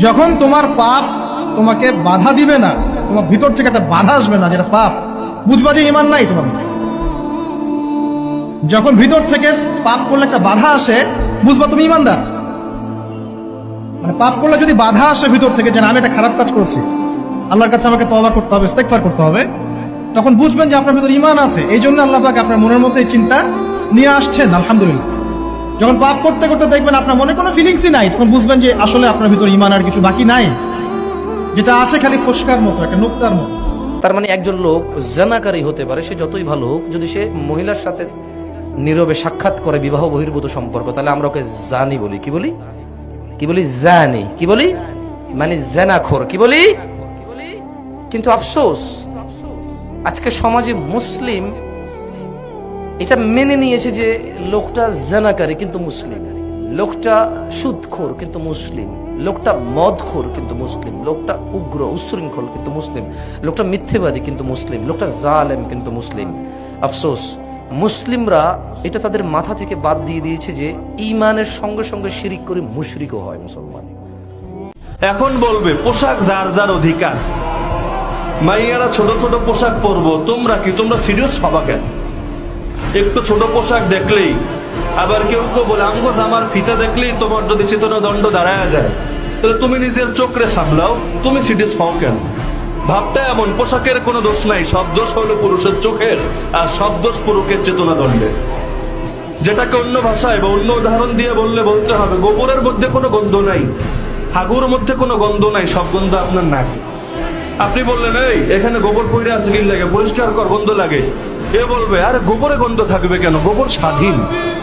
যখন তোমার পাপ তোমাকে বাধা দিবে না, তোমার ভিতর থেকে একটা বাধা আসবে না যেটা পাপ, বুঝবা যে ঈমান নাই তোমার। যখন ভিতর থেকে পাপ করলে একটা বাধা আসে, বুঝবা তুমি ঈমানদার। মানে পাপ করলে যদি বাধা আসে ভিতর থেকে যে না আমি একটা খারাপ কাজ করছি, আল্লাহর কাছে আমাকে তওবা করতে হবে, ইস্তেগফার করতে হবে, তখন বুঝবেন যে আপনার ভিতর ঈমান আছে। এই জন্য আল্লাহ পাক আপনার মনের মধ্যে এই চিন্তা নিয়ে আসছেন। আলহামদুলিল্লাহ। যখন পাপ করতে করতে দেখবেন আপনার মনে কোনো ফিলিংসই নাই, তখন বুঝবেন যে আসলে আপনার ভিতর ঈমান আর কিছু বাকি নাই, যেটা আছে খালি ফসকার মতো, একটা নুক্তার মতো। তার মানে একজন লোক জানাকারী হতে পারে, সে যতই ভালো হোক, যদি সে মহিলার সাথে নীরবে সাক্ষাৎ করে বিবাহ বহির্ভূত সম্পর্ক, তাহলে আমরা ওকে জানি বলি। কি বলি? কি বলি? জানি। কি বলি? মানে জানাখোর। কি বলি? কিন্তু আফসোস, আজকে সমাজে মুসলিম এটা মেনে নিয়েছে যে লোকটা জানাকারী কিন্তু মুসলিম, লোকটা সুদখোর কিন্তু মুসলিম, লোকটা মদখোর কিন্তু মুসলিম, লোকটা উগ্র উচ্ছৃঙ্খল কিন্তু মুসলিম, লোকটা মিথ্যেবাদী কিন্তু মুসলিম, লোকটা জালেম কিন্তু মুসলিম। আফসোস, মুসলিমরা এটা তাদের মাথা থেকে বাদ দিয়ে দিয়েছে যে ঈমানের সঙ্গে সঙ্গে শিরিক করে মুশরিকও হয় মুসলমান। এখন বলবে পোশাক যার যার অধিকার, মাইয়ারা ছোট ছোট পোশাক পরবো, তোমরা কি তোমরা সিরিয়াস হবা কেন? একটু ছোট পোশাক দেখলেই, আবার কেউ কেউ বলে আমগো জামার ফিতা দেখলেই তোমার যদি চেতনা দণ্ড দাঁড়ায় যায়, তাহলে তুমি নিজের চোখরে সামলাও, তুমি সিরিয়াস হও কেন? ভাবটা এমন, পোশাকের কোনো দোষ নাই, সব দোষ হলো পুরুষের চোখের, আর সব দোষ পুরুষের চেতনা দণ্ডের। যেটাকে অন্য ভাষায় বা অন্য উদাহরণ দিয়ে বলতে হবে, গোবরের মধ্যে কোনো গন্ধ নাই, হাগুর মধ্যে কোনো গন্ধ নাই, সব গন্ধ আপনার নাকে। আপনি বললেন এই এখানে গোবর পড়ে আছে, কি লাগে, পরিষ্কার কর, গন্ধ লাগে। এ বলবে আরে গোবরে গন্ধ থাকবে কেন, গোবর স্বাধীন,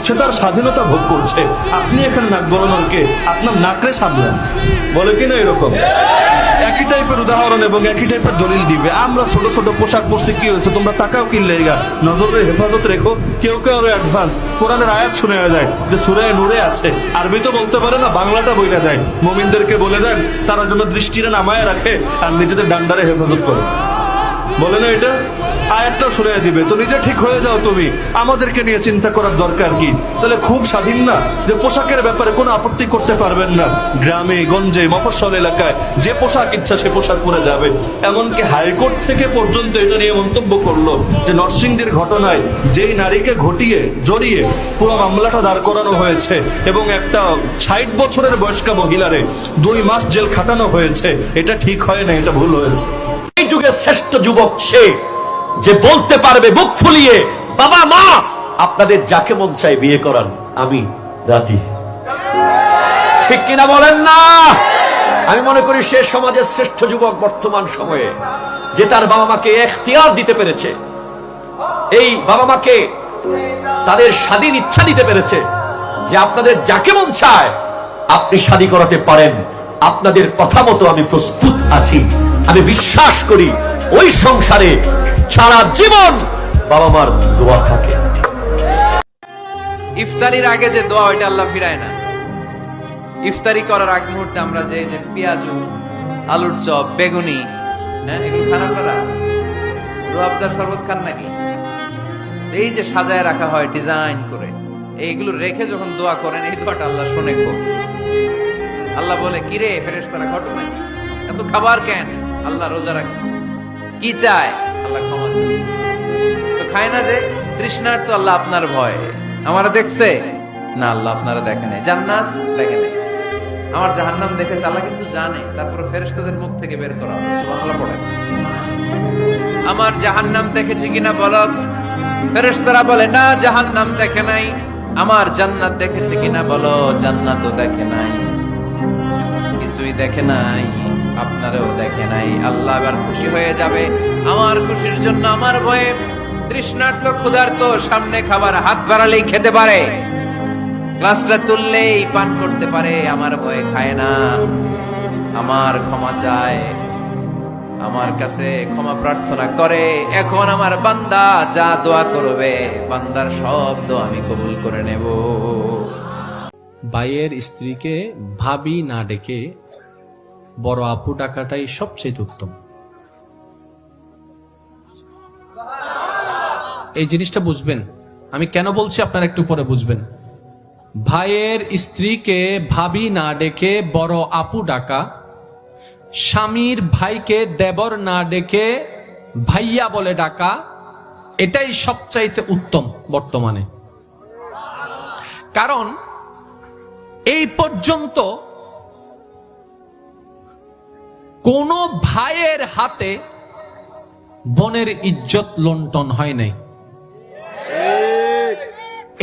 সে তার স্বাধীনতা ভোগ করছে, আপনি এখানে নাক গলানোর কে? আপনার নাকরে সামলান। বলে কিনা এরকম? একই টাইপের উদাহরণ এবং একই টাইপের দলিল দিবে। আমরা ছোট ছোট পোশাক পরছি, কি হয়েছে, তোমরা টাকাও কিনলে, নজরের হেফাজত রেখো। কেউ কেউ আরো অ্যাডভান্স কোরআনের আয়াত শুনে যায় যে সূরা নূরে আছে, আরবি তো বলতে পারে না, বাংলাটা বইলা দেয়, মুমিনদেরকে বলে দেন তারা যেন দৃষ্টিরে নামায় রাখে আর নিজেদের ডান্ডারে হেফাজত করে। বলে না এটা? আয়াতটা শুনে দিবে, তো নিজে ঠিক হয়ে যাও তুমি, আমাদেরকে নিয়ে চিন্তা করার দরকার কি? তাহলে খুব স্বাধীন না যে পোশাকের ব্যাপারে কোনো আপত্তি করতে পারবেন না, গ্রামে গঞ্জে মফস্বল এলাকায় যে পোশাক ইচ্ছা সে পোশাক পরে যাবে। এমনকি হাইকোর্ট থেকে পর্যন্ত এটা নিয়ে মন্তব্য করলো যে নরসিংদীর ঘটনায় যেই নারীকে জড়িয়ে পুরো মামলাটা দাঁড় করানো হয়েছে এবং একটা 60 বছরের বয়স্কা মহিলারে 2 মাস জেল খাটানো হয়েছে, এটা ঠিক হয় না, এটা ভুল হয়েছে। এই যুগের শ্রেষ্ঠ যুবক সে যে বলতে পারবে মুখ ফুলিয়ে, বাবা মা আপনাদের যাকে মন চাই বিয়ে করান, আমি রাজি। ঠিক কিনা বলেন না? আমি মনে করি সে সমাজের শ্রেষ্ঠ যুবক বর্তমান সময়ে, যে তার বাবা মাকে এখতিয়ার দিতে পেরেছে, এই বাবা মাকে তাদের স্বাধীন ইচ্ছা দিতে পেরেছে যে আপনাদের যাকে মন চায় আপনি শাদী করাতে পারেন, আপনাদের কথা মতো আমি প্রস্তুত আছি। আমি বিশ্বাস করি ওই সংসারে সারা জীবন বাবা মার দোয়া থাকে। ইফতারির আগে যে দোয়া, ওইটা আল্লাহ ফিরায় না। ইফতারি করার আগ মুহূর্তে আমরা যে পেঁয়াজু, আলুর চপ, বেগুনি, এগুলো খান আপনারা? রুয়াবজার শরবত খান নাকি? এই যে সাজায় রাখা হয় ডিজাইন করে, এইগুলো রেখে যখন দোয়া করেন, এই দোয়াটা আল্লাহ শুনে খুব। আল্লাহ বলে কিরে ফেরেশতারা, ঘটনা কি, এত খাবার কেন? আল্লাহ রোজা রাখছে, কি চায়? আল্লাহ ক্ষমা চায়। তো খায় না যে তৃষ্ণার, তো আল্লাহ আপনার ভয়, আমারা দেখছে না, আল্লাহ আপনারা দেখে নাই, জান্নাত দেখে নাই, আমার জাহান্নাম দেখেছে আল্লাহ কিন্তু জানে, তারপরে ফেরেশতাদের মুখ থেকে বের করা হবে। সুবহানাল্লাহ পড়েন। আমার জাহান্নাম দেখেছি কিনা বলো? ফেরেশতারা বলে না, জাহান্নাম দেখে নাই। আমার জান্নাত দেখেছে কিনা বলো? জান্নাতও দেখে নাই, কিছুই দেখে নাই, আপনারও দেখে নাই। আল্লাহ এবার খুশি হয়ে যাবে। আমার খুশির জন্য আমার ভয়ে তৃষ্ণার্ত ক্ষুধার্ত সামনে খাবার হাত বাড়ালেই খেতে পারে, গ্লাসটা তুললেই পান করতে পারে, আমার ভয়ে খায় না, আমার ক্ষমা চায়, আমার কাছে ক্ষমা প্রার্থনা করে। এখন আমার বান্দা যা দোয়া করবে, বান্দার সব দোয়া আমি কবুল করে নেব। ভাইয়ের স্ত্রীকে ভাবি না ডেকে বড় আপু ডাকাটাই সবচেয়ে উত্তম। এই জিনিসটা বুঝবেন, আমি কেন বলছি আপনারা একটু পরে বুঝবেন। ভাইয়ের স্ত্রীকে ভাবি না ডেকে বড় আপু ডাকা স্বামীর ভাইকে দেবর না ডেকে ভাইয়া বলে ডাকা, এটাই সবচাইতে উত্তম বর্তমানে। কারণ এই পর্যন্ত কোন ভাইয়ের হাতে বোনের ইজ্জত লুণ্ঠন হয় নাই।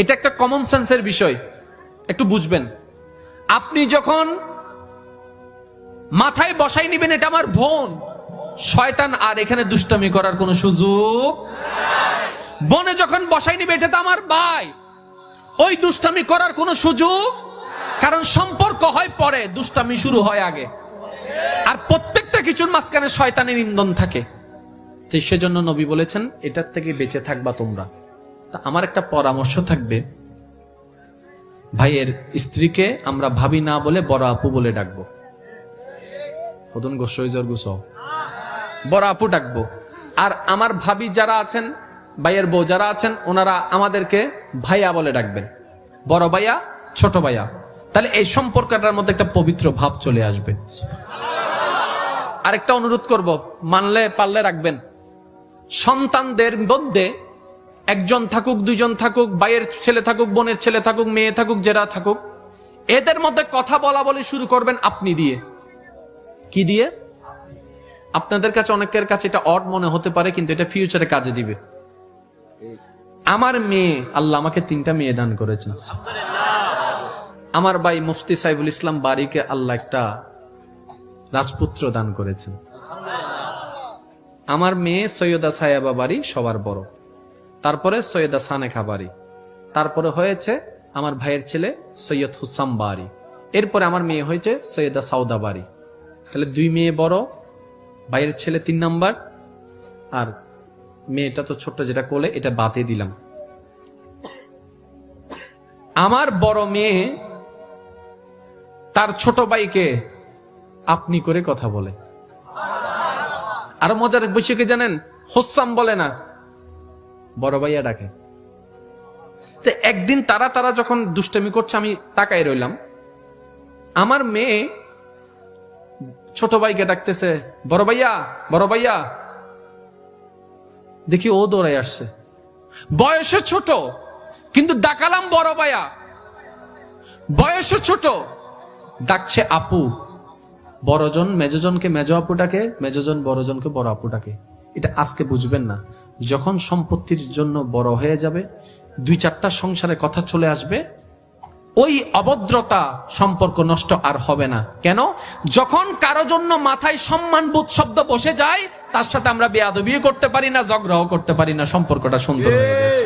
এটা একটা কমন সেন্সের বিষয়, একটু বুঝবেন। আপনি যখন মাথায় বসাই নিবেন এটা আমার বোন, শয়তান আর এখানে দুষ্টামি করার কোনো সুযোগ। বোনে যখন বসাই নিবে এটা তো আমার ভাই, ওই দুষ্টামি করার কোনো সুযোগ, কারণ সম্পর্ক হয় পরে, দুষ্টামি শুরু হয় আগে। আর প্রত্যেকটা কিছুর মাঝখানে শয়তানের ইন্ধন থাকে। তো সেজন্য নবী বলেছেন এটার থেকে বেঁচে থাকবা তোমরা। তা আমার একটা পরামর্শ থাকবে, ভাইয়ের স্ত্রীকে আমরা ভাবি না বলে বড় আপু বলে ডাকবো। বড় আপু ডাকবো। আর আমার ভাবি যারা আছেন, ভাইয়ের বউ যারা আছেন, ওনারা আমাদেরকে ভাইয়া বলে ডাকবেন, বড় ভাইয়া, ছোট ভাইয়া। তাহলে এই সম্পর্কটার মধ্যে একটা পবিত্র ভাব চলে আসবে। আরেকটা অনুরোধ করব, মানলে পারলে রাখবেন, সন্তানদের মধ্যে একজন থাকুক, দুইজন থাকুক, ভাইয়ের ছেলে থাকুক, বোনের ছেলে থাকুক, মেয়ে থাকুক, যারা থাকুক, এদের মধ্যে কথা বলা বলে শুরু করবেন আপনি দিয়ে। কি দিয়ে? আপনাদের কাছে, অনেকের কাছে এটা অড মনে হতে পারে, কিন্তু এটা ফিউচারে কাজে দিবে। আমার মেয়ে, আল্লাহ আমাকে 3টা মেয়ে দান করেছেন। আমার ভাই মুফতি সাইফুল ইসলাম বাড়িকে আল্লাহ একটা রাজপুত্র দান করেছেন। আমার মেয়ে সৈয়দা সায়াবা বাড়ি সবার বড়, তারপরে সৈয়দা সানেখা বাড়ি, তারপরে হয়েছে আমার ভাইয়ের ছেলে সৈয়দ হুসাম বাড়ি, এরপরে আমার মেয়ে হয়েছে সৈয়দা সাউদা বাড়ি। তাহলে 2 মেয়ে বড়, ভাইয়ের ছেলে 3 নাম্বার, আর মেয়েটা তো ছোট্ট যেটা কোলে, এটা বাতে দিলাম। আমার বড় মেয়ে তার ছোট ভাইকে আপনি করে কথা বলে। আরো মজার বিষয় কি জানেন? হোসাম বলে না, বড় ভাইয়া ডাকে। তো একদিন তারা যখন দুষ্টামি করছে, আমি তাকাই রইলাম, আমার মেয়ে ছোট ভাইকে ডাকতেছে, বড় ভাইয়া, বড় ভাইয়া। দেখি ও দৌড়াই আসছে, বয়সে ছোট কিন্তু ডাকালাম বড় ভাইয়া, বয়সে ছোট ডাকছে আপু। বড়জন মেজজনকে মেজ আপু ডাকে, মেজজন বড়জনকে বড় আপু ডাকে। এটা আজকে বুঝবেন না, যখন সম্পত্তির জন্য বড় হয়ে যাবে, 2-4টা সংসারে কথা চলে আসবে, ওই অভদ্রতা সম্পর্ক নষ্ট আর হবে না। কেন? যখন কারো জন্য মাথায় সম্মানবোধ শব্দ বসে যায়, তার সাথে আমরা বেয়াদবিও করতে পারি না, ঝগড়াও করতে পারি না, সম্পর্কটা সুন্দর হয়ে গেছে।